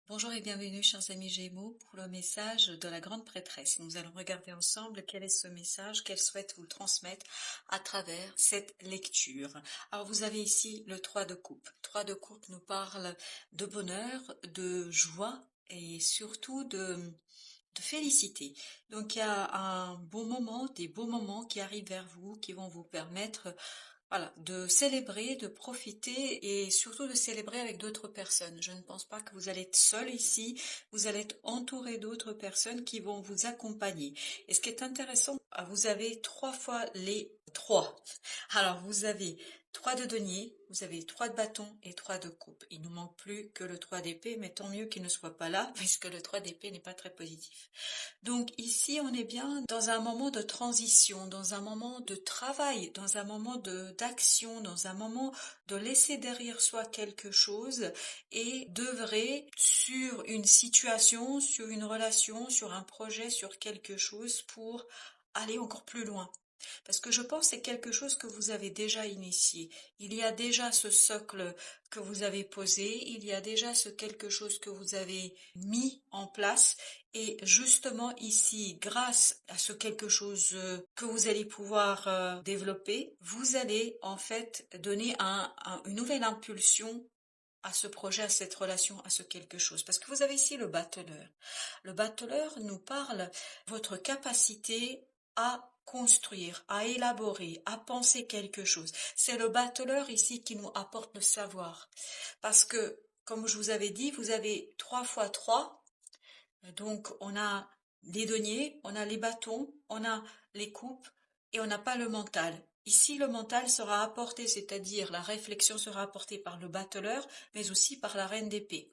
Bonjour et bienvenue, chers amis Gémeaux, pour le message de la grande prêtresse. Nous allons regarder ensemble quel est ce message qu'elle souhaite vous transmettre à travers cette lecture. Alors, vous avez ici le 3 de coupe. 3 de coupe nous parle de bonheur, de joie et surtout de félicité. Donc, il y a un bon moment, des beaux moments qui arrivent vers vous, qui vont vous permettre voilà, de célébrer, de profiter et surtout de célébrer avec d'autres personnes. Je ne pense pas que vous allez être seul ici, vous allez être entouré d'autres personnes qui vont vous accompagner. Et ce qui est intéressant, vous avez 3 fois les 3. Alors vous avez 3 de denier, vous avez 3 de bâton et 3 de coupe. Il nous manque plus que le 3 d'épée, mais tant mieux qu'il ne soit pas là, puisque le 3 d'épée n'est pas très positif. Donc ici, on est bien dans un moment de transition, dans un moment de travail, dans un moment d'action, dans un moment de laisser derrière soi quelque chose et d'œuvrer sur une situation, sur une relation, sur un projet, sur quelque chose pour aller encore plus loin. Parce que je pense que c'est quelque chose que vous avez déjà initié. Il y a déjà ce socle que vous avez posé, il y a déjà ce quelque chose que vous avez mis en place. Et justement ici, grâce à ce quelque chose que vous allez pouvoir développer, vous allez en fait donner une nouvelle impulsion à ce projet, à cette relation, à ce quelque chose. Parce que vous avez ici le battleur. Le battleur nous parle de votre capacité à construire, à élaborer, à penser quelque chose. C'est le battleur ici qui nous apporte le savoir. Parce que, comme je vous avais dit, vous avez 3 fois 3. Donc, on a les deniers, on a les bâtons, on a les coupes et on n'a pas le mental. Ici, le mental sera apporté, c'est-à-dire la réflexion sera apportée par le battleur, mais aussi par la reine d'épée.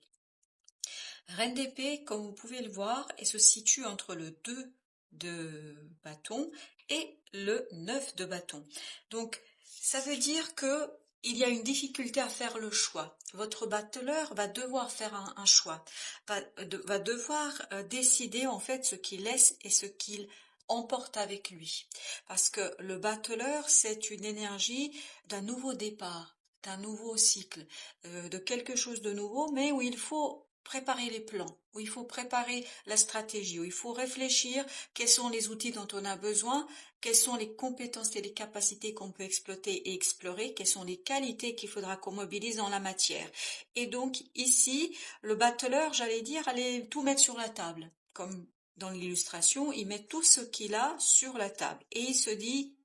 Reine d'épée, comme vous pouvez le voir, elle se situe entre le 2 de bâton et le 9 de bâton. Donc, ça veut dire que il y a une difficulté à faire le choix. Votre battleur va devoir faire un choix, va devoir décider en fait ce qu'il laisse et ce qu'il emporte avec lui. Parce que le battleur, c'est une énergie d'un nouveau départ, d'un nouveau cycle, de quelque chose de nouveau, mais où il faut préparer les plans, où il faut préparer la stratégie, où il faut réfléchir quels sont les outils dont on a besoin, quelles sont les compétences et les capacités qu'on peut exploiter et explorer, quelles sont les qualités qu'il faudra qu'on mobilise dans la matière. Et donc ici, le battleur, j'allais dire, allait tout mettre sur la table. Comme dans l'illustration, il met tout ce qu'il a sur la table et il se dit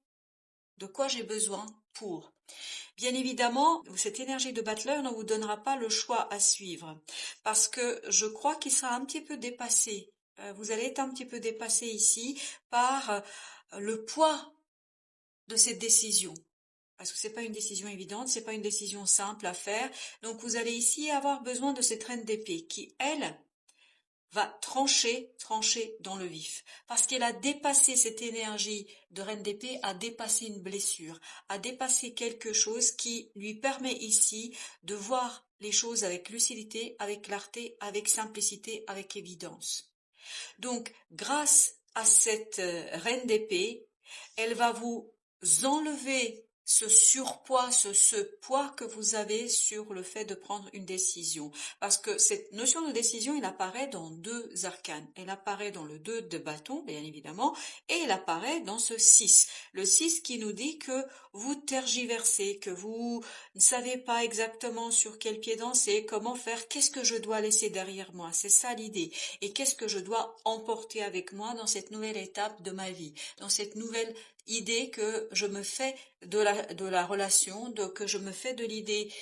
de quoi j'ai besoin pour. Bien évidemment, cette énergie de battleur ne vous donnera pas le choix à suivre, parce que je crois qu'il sera un petit peu dépassé. Vous allez être un petit peu dépassé ici par le poids de cette décision. Parce que c'est pas une décision évidente, c'est pas une décision simple à faire. Donc vous allez ici avoir besoin de cette reine d'épée qui, elle, va trancher dans le vif. Parce qu'elle a dépassé cette énergie de reine d'épée, a dépassé une blessure, a dépassé quelque chose qui lui permet ici de voir les choses avec lucidité, avec clarté, avec simplicité, avec évidence. Donc, grâce à cette reine d'épée, elle va vous enlever ce surpoids, ce poids que vous avez sur le fait de prendre une décision. Parce que cette notion de décision, elle apparaît dans 2 arcanes. Elle apparaît dans le 2 de bâton, bien évidemment, et elle apparaît dans ce 6. Le 6 qui nous dit que vous tergiversez, que vous ne savez pas exactement sur quel pied danser, comment faire, qu'est-ce que je dois laisser derrière moi. C'est ça l'idée. Et qu'est-ce que je dois emporter avec moi dans cette nouvelle étape de ma vie, dans cette nouvelle idée que je me fais de la relation, que je me fais de l'idée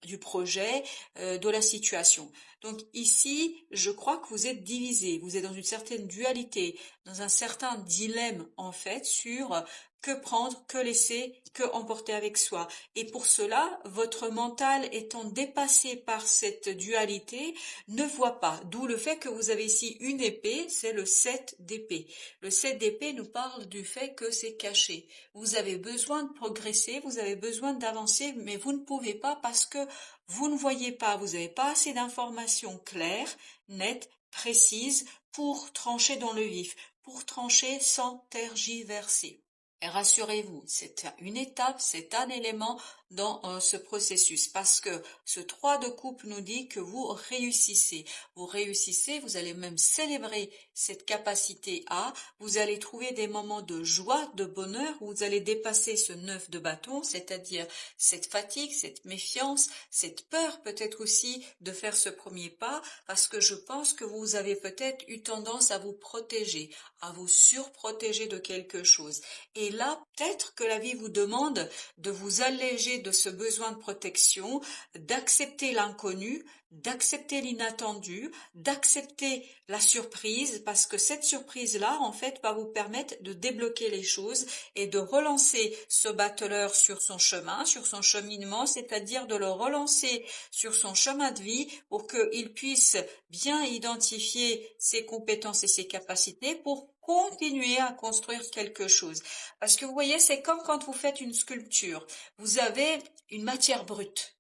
du projet, de la situation. Donc ici, je crois que vous êtes divisé, vous êtes dans une certaine dualité, dans un certain dilemme en fait sur que prendre, que laisser, que emporter avec soi. Et pour cela, votre mental étant dépassé par cette dualité, ne voit pas. D'où le fait que vous avez ici une épée, c'est le 7 d'épée. Le 7 d'épée nous parle du fait que c'est caché. Vous avez besoin de progresser, vous avez besoin d'avancer, mais vous ne pouvez pas parce que vous ne voyez pas, vous n'avez pas assez d'informations claires, nettes, précises pour trancher dans le vif, pour trancher sans tergiverser. Et rassurez-vous, c'est une étape, c'est un élément dans ce processus parce que ce 3 de coupe nous dit que vous réussissez. Vous réussissez, vous allez même célébrer cette capacité à, vous allez trouver des moments de joie, de bonheur, où vous allez dépasser ce 9 de bâton, c'est-à-dire cette fatigue, cette méfiance, cette peur peut-être aussi de faire ce premier pas parce que je pense que vous avez peut-être eu tendance à vous protéger, à vous surprotéger de quelque chose. Et là, peut-être que la vie vous demande de vous alléger de ce besoin de protection, d'accepter l'inconnu, d'accepter l'inattendu, d'accepter la surprise, parce que cette surprise-là, en fait, va vous permettre de débloquer les choses et de relancer ce battleur sur son chemin, sur son cheminement, c'est-à-dire de le relancer sur son chemin de vie pour qu'il puisse bien identifier ses compétences et ses capacités pour continuer à construire quelque chose. Parce que vous voyez, c'est comme quand vous faites une sculpture. Vous avez une matière brute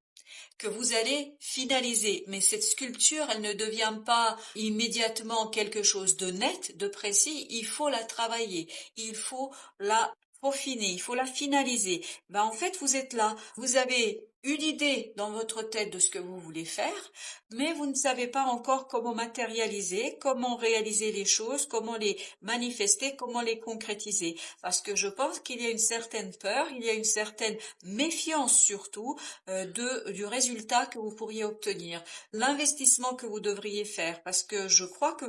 que vous allez finaliser. Mais cette sculpture, elle ne devient pas immédiatement quelque chose de net, de précis. Il faut la travailler. Il faut la peaufiner. Il faut la finaliser. Ben, en fait, vous êtes là. Vous avez une idée dans votre tête de ce que vous voulez faire, mais vous ne savez pas encore comment matérialiser, comment réaliser les choses, comment les manifester, comment les concrétiser. Parce que je pense qu'il y a une certaine peur, il y a une certaine méfiance surtout du résultat que vous pourriez obtenir, l'investissement que vous devriez faire, parce que je crois que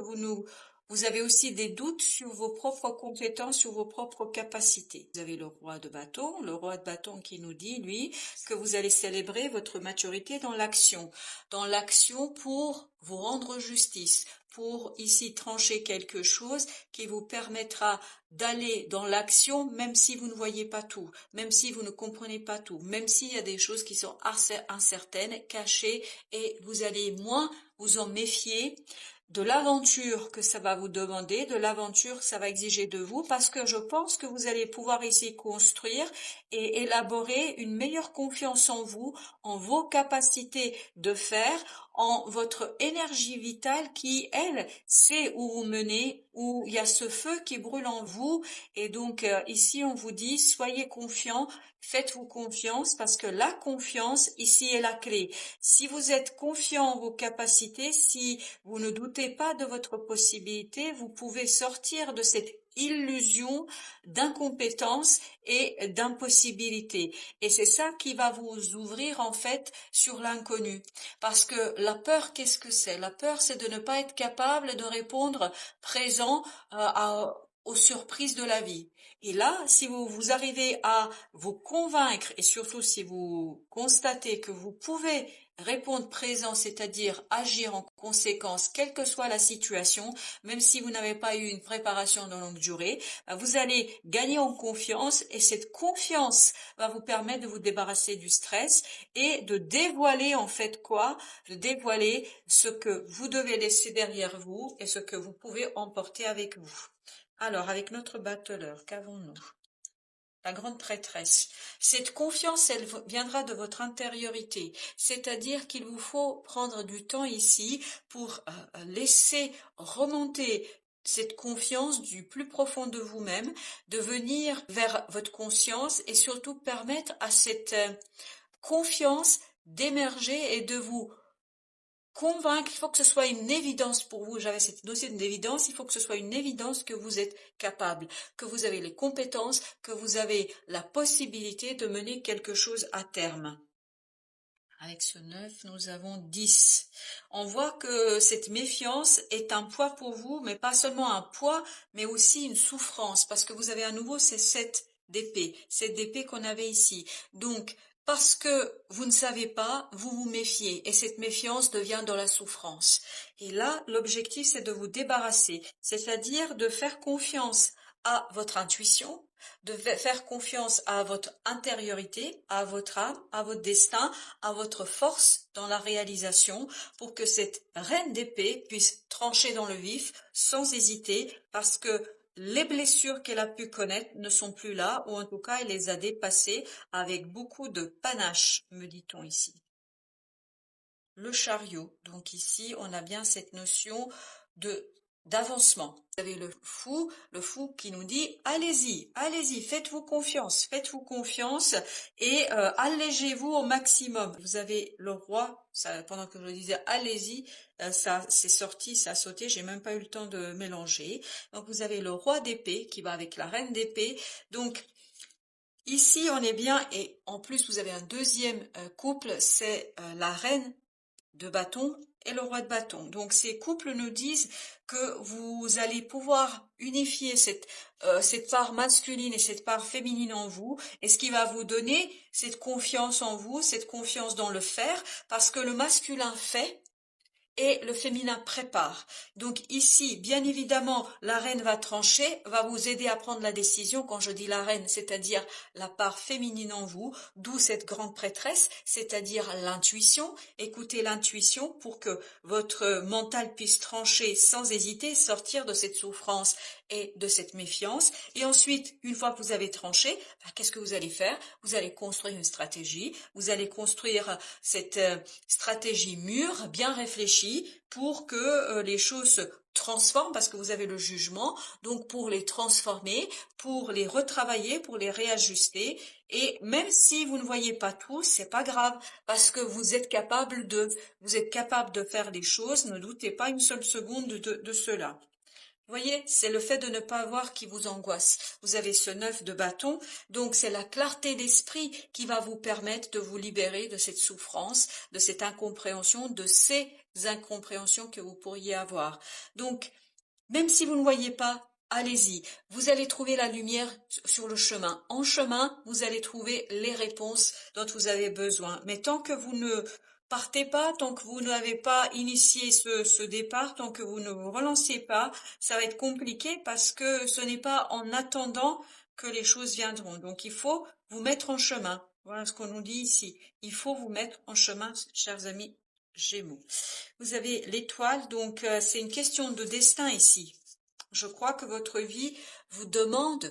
vous avez aussi des doutes sur vos propres compétences, sur vos propres capacités. Vous avez le roi de bâton qui nous dit, lui, que vous allez célébrer votre maturité dans l'action pour vous rendre justice, pour ici trancher quelque chose qui vous permettra d'aller dans l'action même si vous ne voyez pas tout, même si vous ne comprenez pas tout, même s'il y a des choses qui sont assez incertaines, cachées, et vous allez moins vous en méfier de l'aventure que ça va vous demander, de l'aventure que ça va exiger de vous, parce que je pense que vous allez pouvoir ici construire et élaborer une meilleure confiance en vous, en vos capacités de faire, en votre énergie vitale qui, elle, sait où vous menez, où il y a ce feu qui brûle en vous. Et donc ici, on vous dit, soyez confiants, faites-vous confiance, parce que la confiance, ici, est la clé. Si vous êtes confiant en vos capacités, si vous ne doutez pas de votre possibilité, vous pouvez sortir de cette illusion d'incompétence et d'impossibilité. Et c'est ça qui va vous ouvrir en fait sur l'inconnu. Parce que la peur, qu'est-ce que c'est? La peur, c'est de ne pas être capable de répondre présent aux surprises de la vie. Et là, si vous arrivez à vous convaincre et surtout si vous constatez que vous pouvez répondre présent, c'est-à-dire agir en conséquence, quelle que soit la situation, même si vous n'avez pas eu une préparation de longue durée, vous allez gagner en confiance et cette confiance va vous permettre de vous débarrasser du stress et de dévoiler en fait quoi? De dévoiler ce que vous devez laisser derrière vous et ce que vous pouvez emporter avec vous. Alors, avec notre battleur, qu'avons-nous? La grande prêtresse. Cette confiance, elle viendra de votre intériorité. C'est-à-dire qu'il vous faut prendre du temps ici pour laisser remonter cette confiance du plus profond de vous-même, de venir vers votre conscience et surtout permettre à cette confiance d'émerger et de vous convaincre. Il faut que ce soit une évidence pour vous. J'avais cette notion d'évidence. Il faut que ce soit une évidence que vous êtes capable, que vous avez les compétences, que vous avez la possibilité de mener quelque chose à terme. Avec ce 9, nous avons 10. On voit que cette méfiance est un poids pour vous, mais pas seulement un poids, mais aussi une souffrance, parce que vous avez à nouveau ces 7 d'épée, cette d'épée qu'on avait ici. Donc, parce que vous ne savez pas, vous vous méfiez, et cette méfiance devient dans la souffrance. Et là, l'objectif, c'est de vous débarrasser, c'est-à-dire de faire confiance à votre intuition, de faire confiance à votre intériorité, à votre âme, à votre destin, à votre force dans la réalisation pour que cette reine d'épée puisse trancher dans le vif sans hésiter parce que les blessures qu'elle a pu connaître ne sont plus là, ou en tout cas elle les a dépassées avec beaucoup de panache, me dit-on ici. Le chariot, donc ici on a bien cette notion de d'avancement. Vous avez le fou qui nous dit allez-y, allez-y, faites-vous confiance et allégez-vous au maximum. Vous avez le roi, ça, pendant que je le disais allez-y, ça c'est sorti, ça a sauté, j'ai même pas eu le temps de mélanger. Donc vous avez le roi d'épée qui va avec la reine d'épée. Donc ici on est bien et en plus vous avez un deuxième couple, c'est la reine de bâton et le roi de bâton. Donc ces couples nous disent que vous allez pouvoir unifier cette part masculine et cette part féminine en vous, et ce qui va vous donner cette confiance en vous, cette confiance dans le faire, parce que le masculin fait et le féminin prépare. Donc ici, bien évidemment, la reine va trancher, va vous aider à prendre la décision. Quand je dis la reine, c'est-à-dire la part féminine en vous, d'où cette grande prêtresse, c'est-à-dire l'intuition. Écoutez l'intuition pour que votre mental puisse trancher sans hésiter, sortir de cette souffrance et de cette méfiance. Et ensuite, une fois que vous avez tranché, qu'est-ce que vous allez faire? Vous allez construire une stratégie, vous allez construire cette stratégie mûre, bien réfléchie, pour que les choses se transforment, parce que vous avez le jugement, donc pour les transformer, pour les retravailler, pour les réajuster, et même si vous ne voyez pas tout, c'est pas grave, parce que vous êtes capable de faire les choses, ne doutez pas une seule seconde de cela. Vous voyez, c'est le fait de ne pas voir qui vous angoisse. Vous avez ce 9 de bâton, donc c'est la clarté d'esprit qui va vous permettre de vous libérer de cette souffrance, de cette incompréhension, de ces incompréhensions que vous pourriez avoir. Donc, même si vous ne voyez pas, allez-y. Vous allez trouver la lumière sur le chemin. En chemin, vous allez trouver les réponses dont vous avez besoin. Mais tant que vous ne partez pas, tant que vous n'avez pas initié ce départ, tant que vous ne vous relancez pas, ça va être compliqué parce que ce n'est pas en attendant que les choses viendront. Donc il faut vous mettre en chemin. Voilà ce qu'on nous dit ici. Il faut vous mettre en chemin, chers amis Gémeaux. Vous avez l'étoile, donc c'est une question de destin ici. Je crois que votre vie vous demande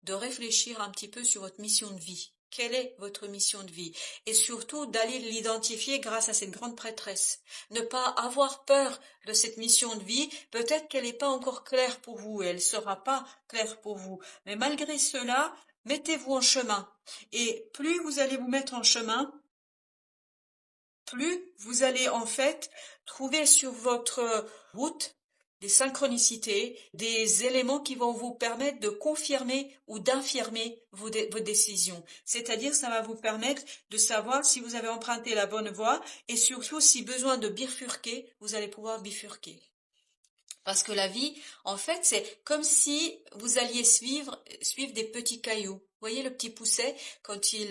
de réfléchir un petit peu sur votre mission de vie. Quelle est votre mission de vie? Et surtout d'aller l'identifier grâce à cette grande prêtresse. Ne pas avoir peur de cette mission de vie. Peut-être qu'elle n'est pas encore claire pour vous et elle ne sera pas claire pour vous. Mais malgré cela, mettez-vous en chemin. Et plus vous allez vous mettre en chemin, plus vous allez en fait trouver sur votre route des synchronicités, des éléments qui vont vous permettre de confirmer ou d'infirmer vos décisions. C'est-à-dire, ça va vous permettre de savoir si vous avez emprunté la bonne voie et surtout, si besoin de bifurquer, vous allez pouvoir bifurquer. Parce que la vie, en fait, c'est comme si vous alliez suivre des petits cailloux. Vous voyez le petit pousset, quand il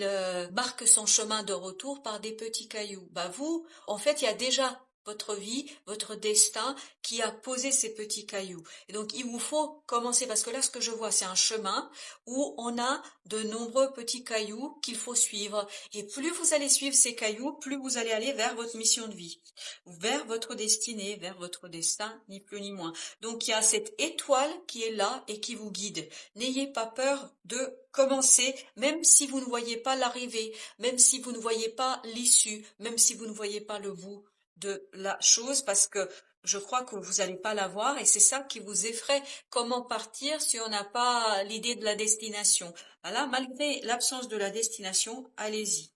marque son chemin de retour par des petits cailloux. Bah vous, en fait, il y a déjà votre vie, votre destin qui a posé ces petits cailloux. Et donc, il vous faut commencer, parce que là, ce que je vois, c'est un chemin où on a de nombreux petits cailloux qu'il faut suivre. Et plus vous allez suivre ces cailloux, plus vous allez aller vers votre mission de vie, vers votre destinée, vers votre destin, ni plus ni moins. Donc il y a cette étoile qui est là et qui vous guide. N'ayez pas peur de commencer, même si vous ne voyez pas l'arrivée, même si vous ne voyez pas l'issue, même si vous ne voyez pas le bout de la chose, parce que je crois que vous n'allez pas la voir et c'est ça qui vous effraie. Comment partir si on n'a pas l'idée de la destination? Voilà, malgré l'absence de la destination, allez-y.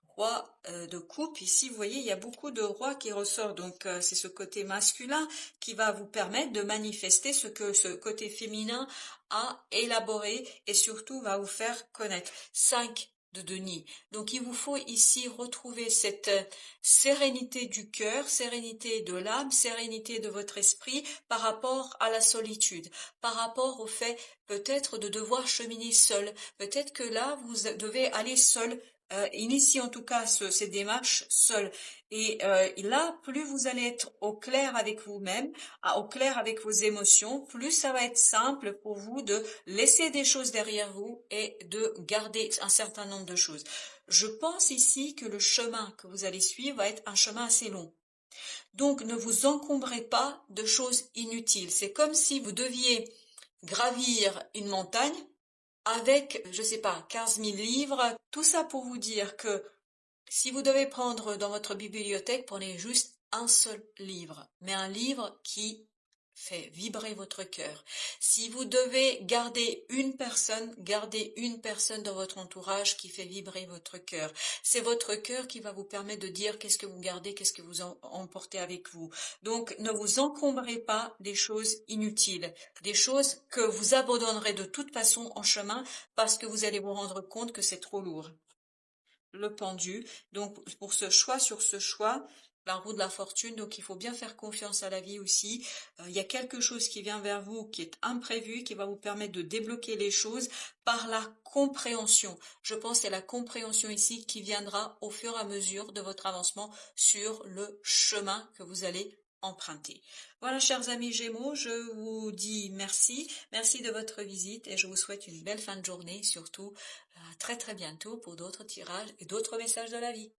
Roi de coupe, ici vous voyez il y a beaucoup de rois qui ressort, donc c'est ce côté masculin qui va vous permettre de manifester ce que ce côté féminin a élaboré et surtout va vous faire connaître. 5 de Denis. Donc il vous faut ici retrouver cette sérénité du cœur, sérénité de l'âme, sérénité de votre esprit par rapport à la solitude, par rapport au fait peut-être de devoir cheminer seul. Peut-être que là vous devez aller seul, initie en tout cas ces démarches seul. Et là, plus vous allez être au clair avec vous-même, au clair avec vos émotions, plus ça va être simple pour vous de laisser des choses derrière vous et de garder un certain nombre de choses. Je pense ici que le chemin que vous allez suivre va être un chemin assez long. Donc ne vous encombrez pas de choses inutiles. C'est comme si vous deviez gravir une montagne avec, je sais pas, 15 000 livres. Tout ça pour vous dire que si vous devez prendre dans votre bibliothèque, prenez juste un seul livre, mais un livre qui fait vibrer votre cœur. Si vous devez gardez une personne dans votre entourage qui fait vibrer votre cœur. C'est votre cœur qui va vous permettre de dire qu'est-ce que vous gardez, qu'est-ce que vous emportez avec vous. Donc, ne vous encombrez pas des choses inutiles, des choses que vous abandonnerez de toute façon en chemin parce que vous allez vous rendre compte que c'est trop lourd. Le pendu. Donc, pour ce choix sur ce choix, la roue de la fortune, donc il faut bien faire confiance à la vie aussi. Il y a quelque chose qui vient vers vous, qui est imprévu, qui va vous permettre de débloquer les choses par la compréhension. Je pense que c'est la compréhension ici qui viendra au fur et à mesure de votre avancement sur le chemin que vous allez emprunter. Voilà, chers amis Gémeaux, je vous dis merci. Merci de votre visite et je vous souhaite une belle fin de journée, surtout à très très bientôt pour d'autres tirages et d'autres messages de la vie.